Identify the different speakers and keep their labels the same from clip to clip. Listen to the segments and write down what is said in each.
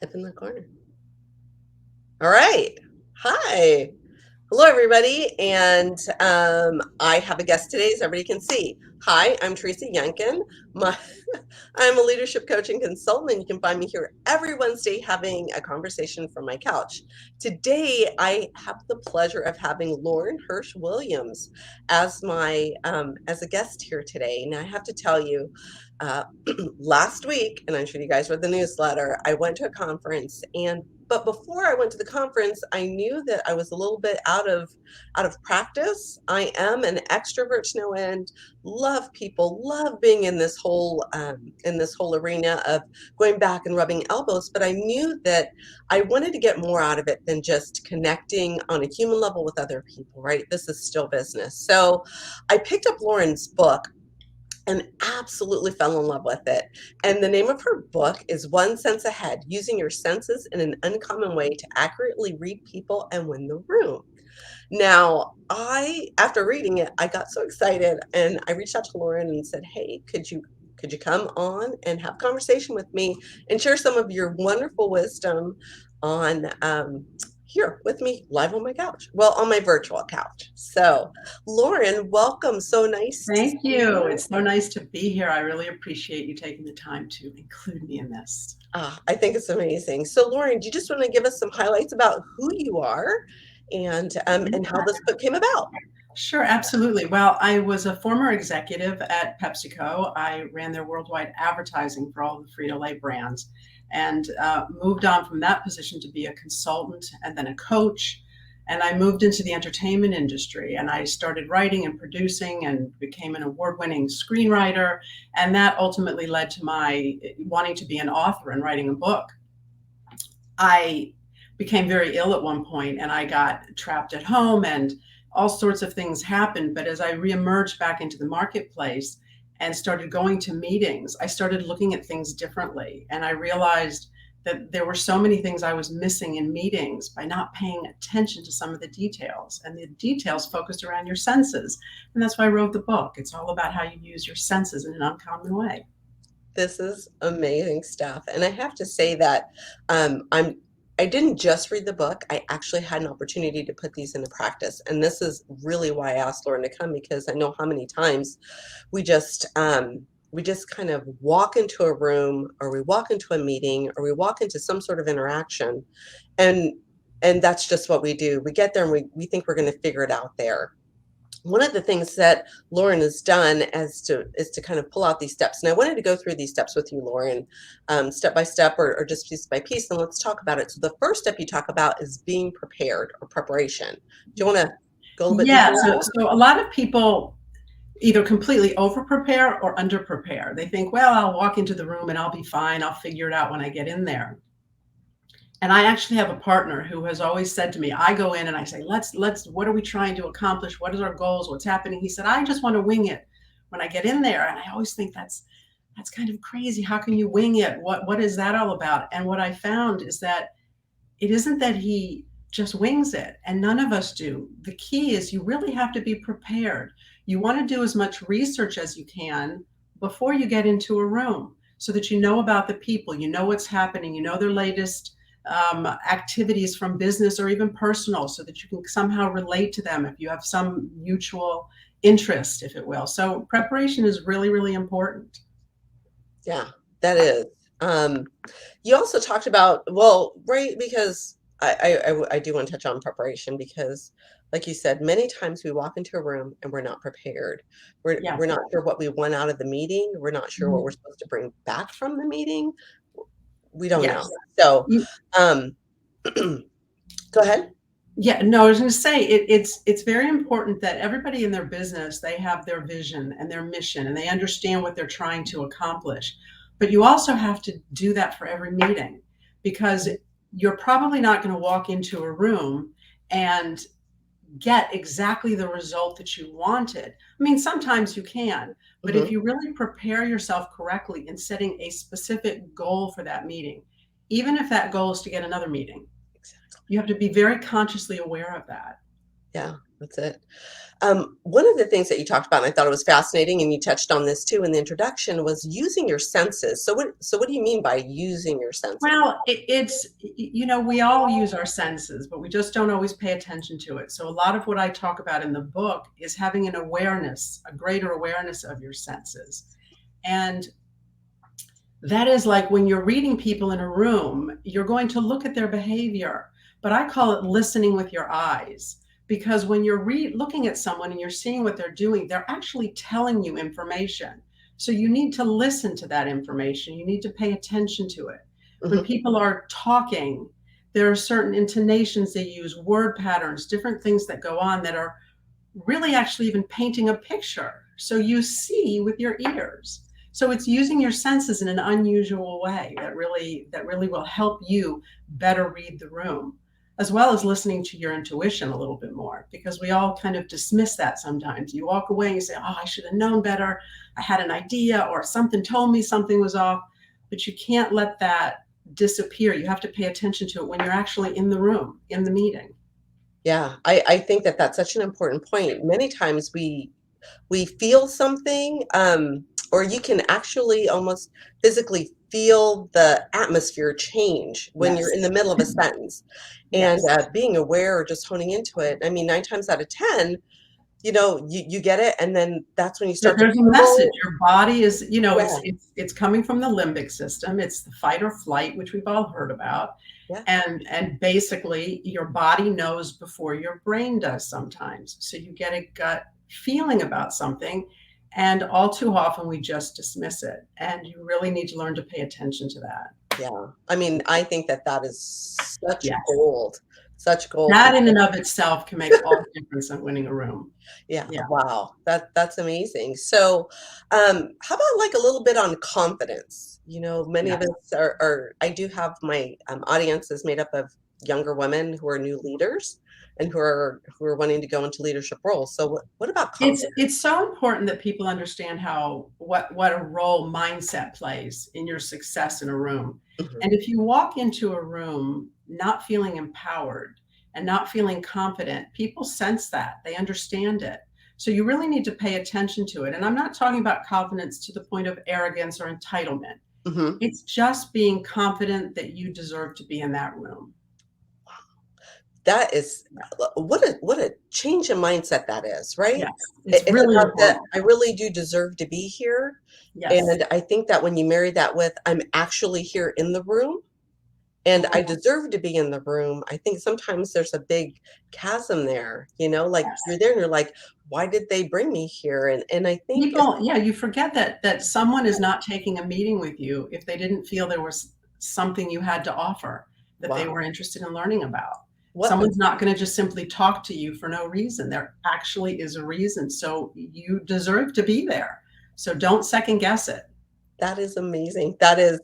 Speaker 1: Up in the corner. All right. Hi. Hello, everybody. And I have a guest today, as everybody can see. Hi, I'm Teresa Youngkin. My, I'm a leadership coach and consultant, and you can find me here every Wednesday having a conversation from my couch. Today, I have the pleasure of having Lauren Hirsch Williams as my as a guest here today. Now, I have to tell you, uh, last week, and I'm sure you guys read the newsletter, I went to a conference but before I went to the conference, I knew that I was a little bit out of practice. I am an extrovert to no end, love people, love being in this whole arena of going back and rubbing elbows, but I knew that I wanted to get more out of it than just connecting on a human level with other people, right? This is still business. So I picked up Lauren's book and absolutely fell in love with it. And the name of her book is One Sense Ahead, Using Your Senses in an Uncommon Way to Accurately Read People and Win the Room. Now, after reading it, I got so excited and I reached out to Lauren and said, "Hey, could you come on and have a conversation with me and share some of your wonderful wisdom on here with me live on my couch, well, on my virtual couch." So, Lauren, welcome. So nice to see
Speaker 2: Thank you.
Speaker 1: you.
Speaker 2: It's so nice to be here. I really appreciate you taking the time to include me in this.
Speaker 1: I think it's amazing. So, Lauren, do you just want to give us some highlights about who you are and how this book came about?
Speaker 2: Sure, absolutely. Well, I was a former executive at PepsiCo. I ran their worldwide advertising for all the Frito-Lay brands and moved on from that position to be a consultant and then a coach. And I moved into the entertainment industry and I started writing and producing and became an award-winning screenwriter. And that ultimately led to my wanting to be an author and writing a book. I became very ill at one point and I got trapped at home and all sorts of things happened. But as I reemerged back into the marketplace and started going to meetings, I started looking at things differently. And I realized that there were so many things I was missing in meetings by not paying attention to some of the details. And the details focused around your senses. And that's why I wrote the book. It's all about how you use your senses in an uncommon way.
Speaker 1: This is amazing stuff. And I have to say that I didn't just read the book. I actually had an opportunity to put these into practice. And this is really why I asked Lauren to come because I know how many times we just we just kind of walk into a room or we walk into a meeting or we walk into some sort of interaction and and that's just what we do. We get there and we think we're going to figure it out there. One of the things that Lauren has done is to kind of pull out these steps. And I wanted to go through these steps with you, Lauren, step by step or just piece by piece. And let's talk about it. So the first step you talk about is being prepared or preparation. Do you want to go a little bit deeper
Speaker 2: Yeah,
Speaker 1: into
Speaker 2: so a lot of people either completely over prepare or under prepare. They think, well, I'll walk into the room and I'll be fine. I'll figure it out when I get in there. And I actually have a partner who has always said to me, I go in and I say, what are we trying to accomplish? What is our goals? What's happening? He said, I just want to wing it when I get in there. And I always think that's kind of crazy. How can you wing it? What is that all about? And what I found is that it isn't that he just wings it, and none of us do. The key is you really have to be prepared. You want to do as much research as you can before you get into a room so that you know about the people, you know what's happening, you know their latest activities from business or even personal, so that you can somehow relate to them if you have some mutual interest, if it will. So preparation is really, really important.
Speaker 1: Yeah, that is. Um, you also talked about, well, right, because I do want to touch on preparation because, like you said, many times we walk into a room and we're not prepared.
Speaker 2: Yeah.
Speaker 1: We're not sure what we want out of the meeting. We're not sure what
Speaker 2: Mhm.
Speaker 1: we're supposed to bring back from the meeting. We don't know.
Speaker 2: Yes.
Speaker 1: So,
Speaker 2: You,
Speaker 1: um, go ahead.
Speaker 2: Yeah, no, I was going to say it's very important that everybody in their business, they have their vision and their mission and they understand what they're trying to accomplish. But you also have to do that for every meeting because you're probably not going to walk into a room and get exactly the result that you wanted. I mean, sometimes you can, but if
Speaker 1: Mhm.
Speaker 2: you really prepare yourself correctly in setting a specific goal for that meeting, even if that goal is to get another meeting,
Speaker 1: Exactly.
Speaker 2: you have to be very consciously aware of that.
Speaker 1: Yeah. That's it. One of the things that you talked about, and I thought it was fascinating, and you touched on this too in the introduction, was using your senses. So what do you mean by using your senses?
Speaker 2: Well, we all use our senses, but we just don't always pay attention to it. So, a lot of what I talk about in the book is having an awareness, a greater awareness of your senses. And that is like when you're reading people in a room, you're going to look at their behavior, but I call it listening with your eyes. Because when you're looking at someone and you're seeing what they're doing, they're actually telling you information. So you need to listen to that information. You need to pay attention to it. When
Speaker 1: Hmm.
Speaker 2: people are talking, there are certain intonations they use, word patterns, different things that go on that are really actually even painting a picture. So you see with your ears. So it's using your senses in an unusual way that really will help you better read the room, as well as listening to your intuition a little bit more, because we all kind of dismiss that sometimes. You walk away and you say, "Oh, I should have known better. I had an idea, or something told me something was off." But you can't let that disappear. You have to pay attention to it when you're actually in the room, in the meeting.
Speaker 1: Yeah, I think that that's such an important point. Many times we feel something, or you can actually almost physically feel the atmosphere change when you're
Speaker 2: Yes.
Speaker 1: in the middle of a sentence. And
Speaker 2: Yes.
Speaker 1: being aware or just honing into it, I mean, 9 times out of 10, you get it, and then that's when you start to
Speaker 2: There's a message.
Speaker 1: feel.
Speaker 2: Your body is,
Speaker 1: Yeah,
Speaker 2: it's coming from the limbic system. It's the fight or flight, which we've all heard about.
Speaker 1: yeah.
Speaker 2: And basically your body knows before your brain does sometimes. So you get a gut feeling about something, and all too often we just dismiss it. And you really need to learn to pay attention to that.
Speaker 1: Yeah. I mean, I think that that is such
Speaker 2: Yes.
Speaker 1: gold, such gold.
Speaker 2: That in and of itself can make all the difference in winning a room.
Speaker 1: Yeah,
Speaker 2: Yeah.
Speaker 1: wow. That's amazing. So, how about like a little bit on confidence? Many of
Speaker 2: Yes.
Speaker 1: us are I do have my audience is made up of younger women who are new leaders and who are wanting to go into leadership roles. So what about confidence?
Speaker 2: It's so important that people understand how what a role mindset plays in your success in a room.
Speaker 1: Mhm.
Speaker 2: And if you walk into a room not feeling empowered and not feeling confident, people sense that. They understand it. So you really need to pay attention to it. And I'm not talking about confidence to the point of arrogance or entitlement.
Speaker 1: Mhm.
Speaker 2: It's just being confident that you deserve to be in that room.
Speaker 1: That is
Speaker 2: Yeah.
Speaker 1: what a change in mindset that is, right?
Speaker 2: Yes. It's
Speaker 1: It's
Speaker 2: really
Speaker 1: about that
Speaker 2: important.
Speaker 1: I really do deserve to be here.
Speaker 2: Yes.
Speaker 1: And I think that when you marry that with I'm actually here in the room and I
Speaker 2: Mhm.
Speaker 1: deserve to be in the room, I think sometimes there's a big chasm there, like
Speaker 2: Yes.
Speaker 1: you're there and you're like, why did they bring me here? And I think it's
Speaker 2: People, yeah, you forget that someone is not taking a meeting with you if they didn't feel there was something you had to offer that they were
Speaker 1: wow,
Speaker 2: interested in learning about.
Speaker 1: what
Speaker 2: Someone's not going to just simply talk to you for no reason. There actually is a reason. So you deserve to be there. So don't second guess it.
Speaker 1: that is amazing. That is,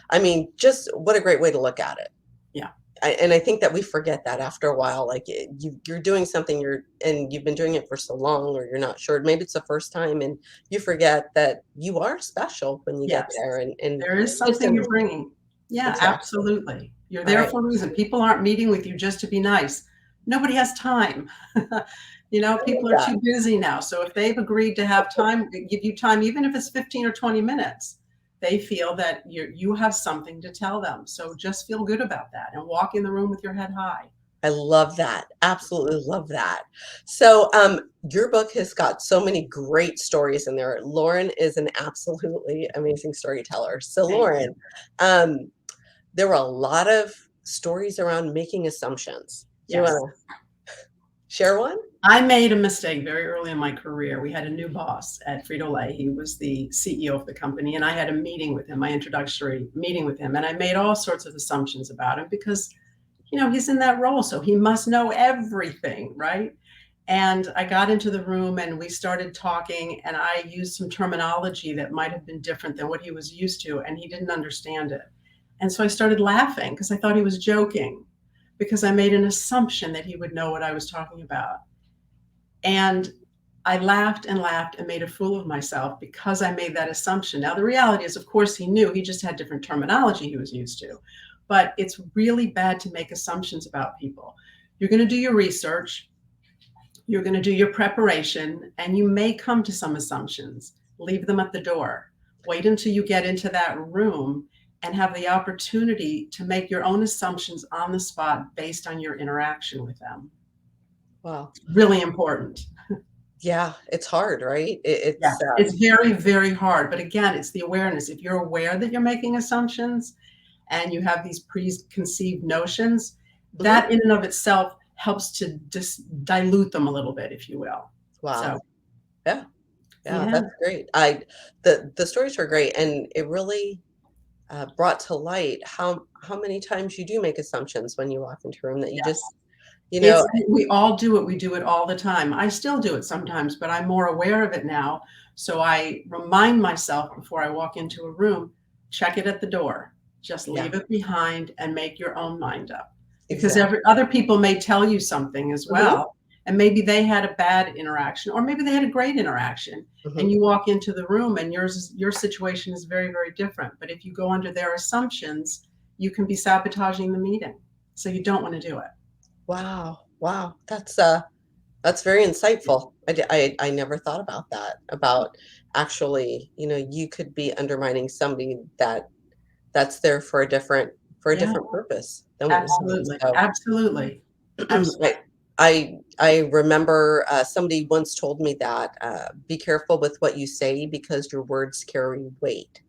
Speaker 1: I mean, just what a great way to look at it.
Speaker 2: Yeah.
Speaker 1: And I think that we forget that after a while, like you're doing something and you've been doing it for so long, or you're not sure. Maybe it's the first time, and you forget that you are special when you get
Speaker 2: Yes.
Speaker 1: there, and
Speaker 2: There is
Speaker 1: just
Speaker 2: something
Speaker 1: in
Speaker 2: you're bringing. Yeah,
Speaker 1: exactly.
Speaker 2: absolutely. You're
Speaker 1: All
Speaker 2: there
Speaker 1: right.
Speaker 2: for a reason. People aren't meeting with you just to be nice. Nobody has time.
Speaker 1: I
Speaker 2: People
Speaker 1: love
Speaker 2: are
Speaker 1: that.
Speaker 2: too busy now. So if they've agreed to have time, give you time, even if it's 15 or 20 minutes, they feel that you have something to tell them. So just feel good about that and walk in the room with your head high.
Speaker 1: I love that. Absolutely love that. So, your book has got so many great stories in there. Lauren is an absolutely amazing storyteller. So,
Speaker 2: Thank you.
Speaker 1: Lauren, um, there were a lot of stories around making assumptions. Do you
Speaker 2: Yes.
Speaker 1: want to share one?
Speaker 2: I made a mistake very early in my career. We had a new boss at Frito-Lay. He was the CEO of the company, and I had a meeting with him, my introductory meeting with him, and I made all sorts of assumptions about him because, he's in that role, so he must know everything, right? And I got into the room and we started talking, and I used some terminology that might have been different than what he was used to, and he didn't understand it. And so I started laughing because I thought he was joking because I made an assumption that he would know what I was talking about. And I laughed and laughed and made a fool of myself because I made that assumption. Now, the reality is, of course, he knew, he just had different terminology he was used to. But it's really bad to make assumptions about people. You're going to do your research. You're going to do your preparation and you may come to some assumptions. Leave them at the door. Wait until you get into that room and have the opportunity to make your own assumptions on the spot based on your interaction with them.
Speaker 1: Wow.
Speaker 2: Really important.
Speaker 1: Yeah, it's hard, right?
Speaker 2: Yeah, it's very, very hard. But again, it's the awareness. If you're aware that you're making assumptions and you have these preconceived notions,
Speaker 1: mhm.
Speaker 2: that in and of itself helps to just dilute them a little bit, if you will.
Speaker 1: Wow.
Speaker 2: So,
Speaker 1: Yeah. Yeah,
Speaker 2: yeah.
Speaker 1: that's great. The stories were great, and it really brought to light how many times you do make assumptions when you walk into a room that you just,
Speaker 2: Yes.
Speaker 1: you know,
Speaker 2: It's we all do it. We do it all the time. I still do it sometimes, but I'm more aware of it now. So I remind myself before I walk into a room, check it at the door. Just
Speaker 1: yeah,
Speaker 2: leave it behind and make your own mind up. Because
Speaker 1: exactly.
Speaker 2: every other people may tell you something as
Speaker 1: Hmm.
Speaker 2: well, and maybe they had a bad interaction or maybe they had a great interaction.
Speaker 1: Hmm.
Speaker 2: And you walk into the room and your situation is very, very different. But if you go under their assumptions, you can be sabotaging the meeting. So you don't want to do it.
Speaker 1: Wow, wow, that's very insightful. I never thought about that. About actually, you could be undermining somebody that's there for a
Speaker 2: Yeah.
Speaker 1: different purpose than what you want.
Speaker 2: Absolutely,
Speaker 1: So
Speaker 2: absolutely,
Speaker 1: I
Speaker 2: absolutely.
Speaker 1: I remember somebody once told me that be careful with what you say because your words carry weight,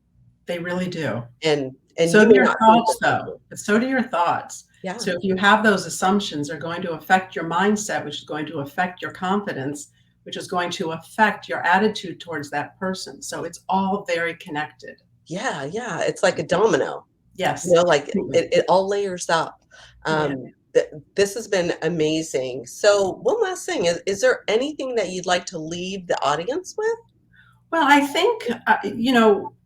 Speaker 2: They really do.
Speaker 1: and
Speaker 2: So
Speaker 1: you
Speaker 2: do
Speaker 1: may
Speaker 2: your
Speaker 1: not think
Speaker 2: thoughts,
Speaker 1: that they
Speaker 2: though,
Speaker 1: do.
Speaker 2: but so do your thoughts.
Speaker 1: Yeah,
Speaker 2: So if you have those assumptions, they're going to affect your mindset, which is going to affect your confidence, which is going to affect your attitude towards that person. So it's all very connected.
Speaker 1: yeah, yeah. It's like a domino.
Speaker 2: Yes,
Speaker 1: Like
Speaker 2: absolutely.
Speaker 1: it all layers up.
Speaker 2: Yeah.
Speaker 1: This has been amazing. So one last thing is there anything that you'd like to leave the audience with?
Speaker 2: Well, I think,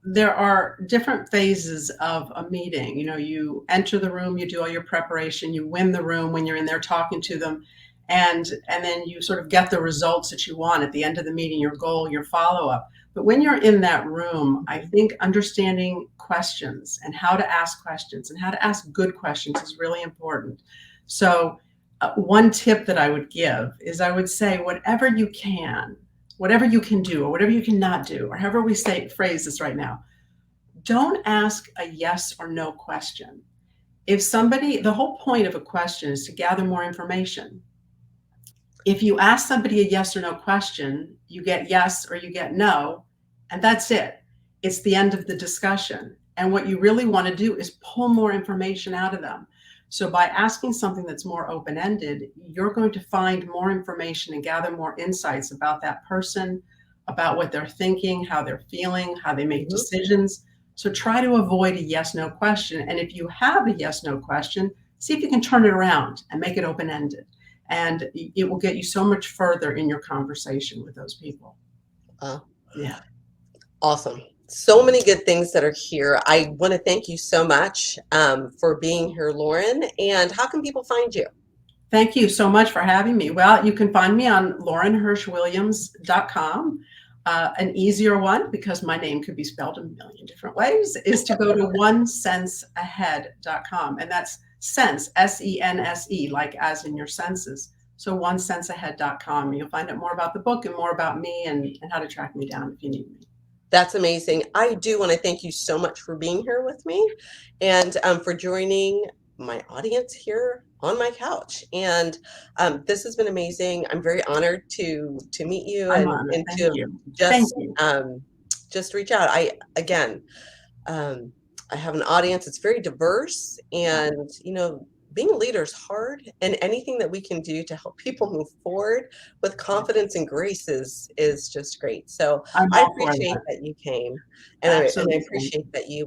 Speaker 2: there are different phases of a meeting. You enter the room, you do all your preparation, you win the room when you're in there talking to them, and then you sort of get the results that you want at the end of the meeting, your goal, your follow-up. But when you're in that room, I think understanding questions and how to ask questions and how to ask good questions is really important. So, one tip that I would give is I would say, whatever you can do or whatever you cannot do, or however we say phrase this right now, don't ask a yes or no question. The whole point of a question is to gather more information. If you ask somebody a yes or no question, you get yes or you get no, and that's it. It's the end of the discussion. And what you really want to do is pull more information out of them. So by asking something that's more open ended, you're going to find more information and gather more insights about that person, about what they're thinking, how they're feeling, how they make
Speaker 1: Mhm.
Speaker 2: decisions. So try to avoid a yes no question. And if you have a yes no question, see if you can turn it around and make it open ended, and it will get you so much further in your conversation with those people.
Speaker 1: Uh,
Speaker 2: Yeah.
Speaker 1: awesome. So many good things that are here. I want to thank you so much for being here, Lauren. And how can people find you?
Speaker 2: Thank you so much for having me. Well, you can find me on laurenhirschwilliams.com. An easier one, because my name could be spelled a million different ways, is to go to onesenseahead.com. And that's sense, SENSE, like as in your senses. So onesenseahead.com. You'll find out more about the book and more about me, and how to track me down if you need me.
Speaker 1: That's amazing. I do want to thank you so much for being here with me and for joining my audience here on my couch. And this has been amazing. I'm very honored to meet you
Speaker 2: I'm
Speaker 1: and
Speaker 2: honored.
Speaker 1: and
Speaker 2: Thank
Speaker 1: to
Speaker 2: you. Thank
Speaker 1: just
Speaker 2: you.
Speaker 1: just reach out. Um, I have an audience. It's very diverse,
Speaker 2: Yeah.
Speaker 1: and being a leader is hard. And anything that we can do to help people move forward with
Speaker 2: Yeah.
Speaker 1: confidence and grace is just great. So
Speaker 2: I'm
Speaker 1: I
Speaker 2: all for
Speaker 1: appreciate
Speaker 2: that.
Speaker 1: that you came, and I
Speaker 2: Absolutely.
Speaker 1: appreciate that you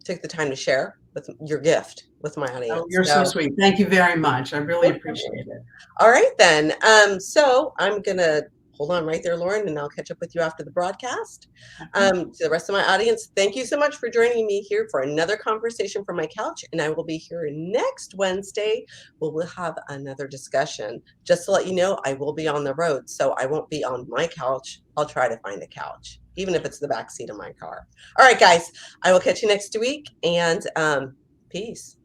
Speaker 1: took the time to share with your gift with my
Speaker 2: Oh,
Speaker 1: audience.
Speaker 2: you're so
Speaker 1: So,
Speaker 2: sweet. Thank you very much. I really
Speaker 1: no problem.
Speaker 2: appreciate it.
Speaker 1: All right then. So I'm gonna hold on right there, Lauren, and I'll catch up with you after the broadcast.
Speaker 2: Okay.
Speaker 1: To the rest of my audience, thank you so much for joining me here for another conversation from my couch, and I will be here next Wednesday. We'll have another discussion. Just to let you know, I will be on the road, so I won't be on my couch. I'll try to find a couch, even if it's the back seat of my car. All right, guys, I will catch you next week, and peace.